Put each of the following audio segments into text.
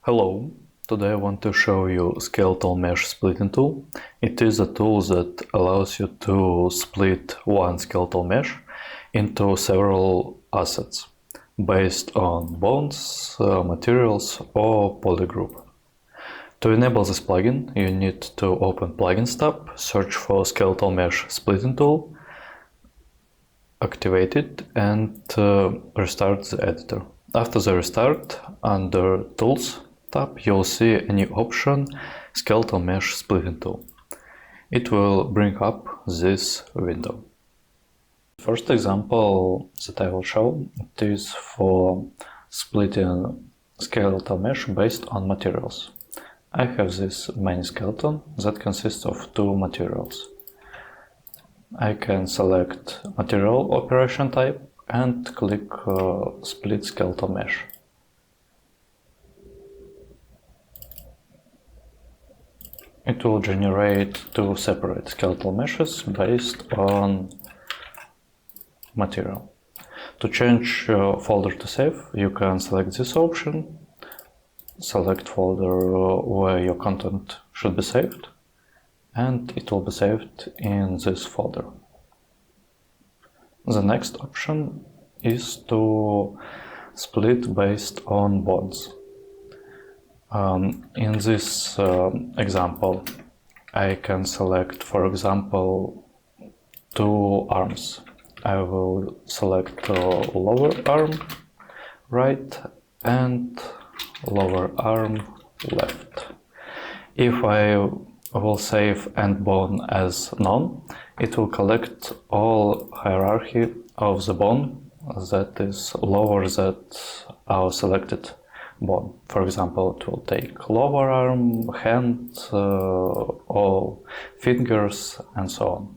Hello, today I want to show you Skeletal Mesh splitting tool. It is a tool that allows you to split one skeletal mesh into several assets based on bones, materials or polygroup. To enable this plugin, you need to open Plugins tab, search for Skeletal Mesh splitting tool, activate it and restart the editor. After the restart, under Tools tab, you'll see a new option, Skeletal Mesh Splitting Tool. It will bring up this window. First example that I will show it is for splitting skeletal mesh based on materials. I have this mini skeleton that consists of two materials. I can select material operation type and click split skeletal mesh. It will generate two separate skeletal meshes based on material. To change folder to save, you can select this option, select folder where your content should be saved, and it will be saved in this folder. The next option is to split based on bonds. In this example, I can select, for example, two arms. I will select lower arm right and lower arm left. If I will save end bone as none, it will collect all hierarchy of the bone that is lower than our selected bone. For example, it will take lower arm, hand, all fingers and so on.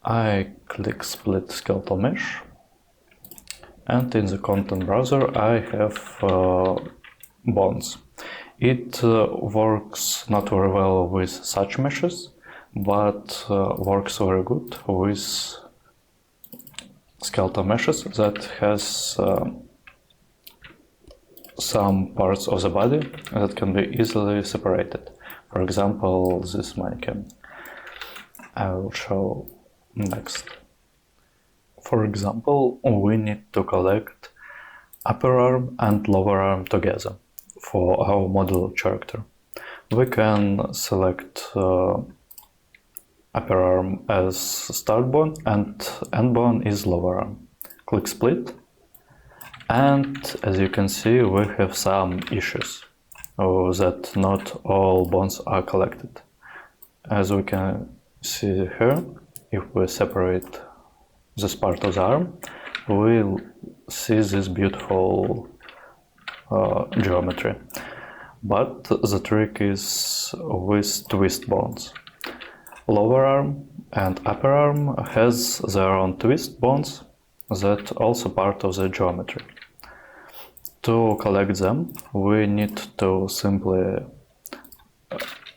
I click split skeletal mesh, and in the content browser I have bonds. It works not very well with such meshes, but works very good with skeletal meshes that has some parts of the body that can be easily separated. For example, this mannequin. I will show next. For example, we need to collect upper arm and lower arm together for our modular character. We can select upper arm as start bone and end bone is lower arm. Click split, and as you can see, we have some issues that not all bones are collected. As we can see here, if we separate this part of the arm, we'll see this beautiful geometry. But the trick is with twist bones. Lower arm and upper arm has their own twist bones that also part of the geometry. To collect them, we need to simply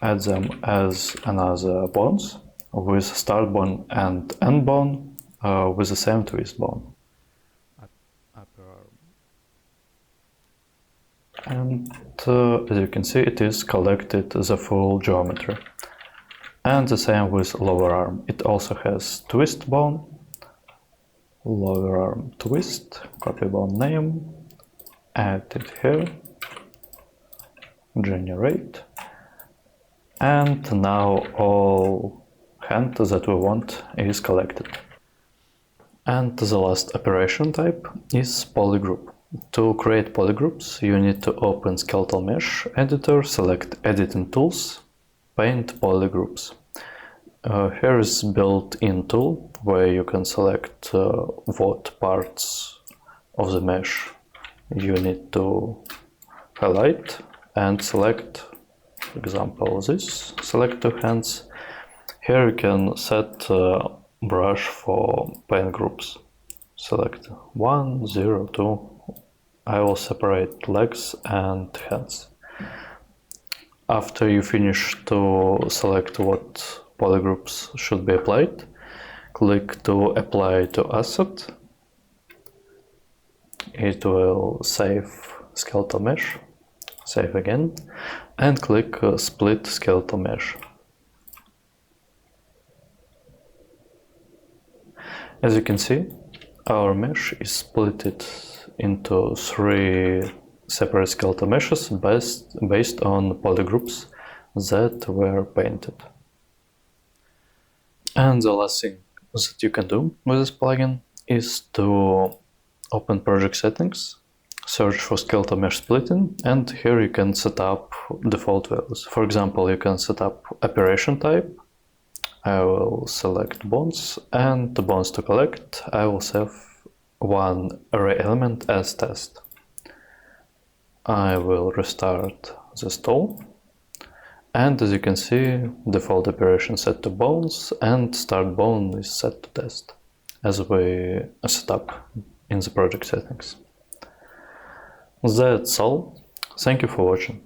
add them as another bones with start bone and end bone with the same twist bone. And as you can see, it is collected the full geometry. And the same with lower arm. It also has twist bone, lower arm twist, copy bone name, add it here, generate, and now all hand that we want is collected. And the last operation type is polygroup. To create polygroups, you need to open Skeletal Mesh editor, select Editing Tools, Paint Polygroups. Here is built-in tool where you can select what parts of the mesh you need to highlight and select, for example, this. Select two hands. Here you can set brush for paint groups. Select 1, 0, 2. I will separate legs and hands. After you finish to select what polygroups should be applied, click to apply to asset. It will save skeletal mesh. Save again, and click Split Skeletal Mesh. As you can see, our mesh is split into 3 separate skeletal meshes based on polygroups that were painted. And the last thing that you can do with this plugin is to open project settings, search for skeletal mesh splitting, and here you can set up default values. For example, you can set up operation type. I will select bonds, and the bonds to collect, I will save one array element as test. I will restart this tool, and as you can see, default operation set to bones and start bone is set to test, as we set up in the project settings. That's all. Thank you for watching.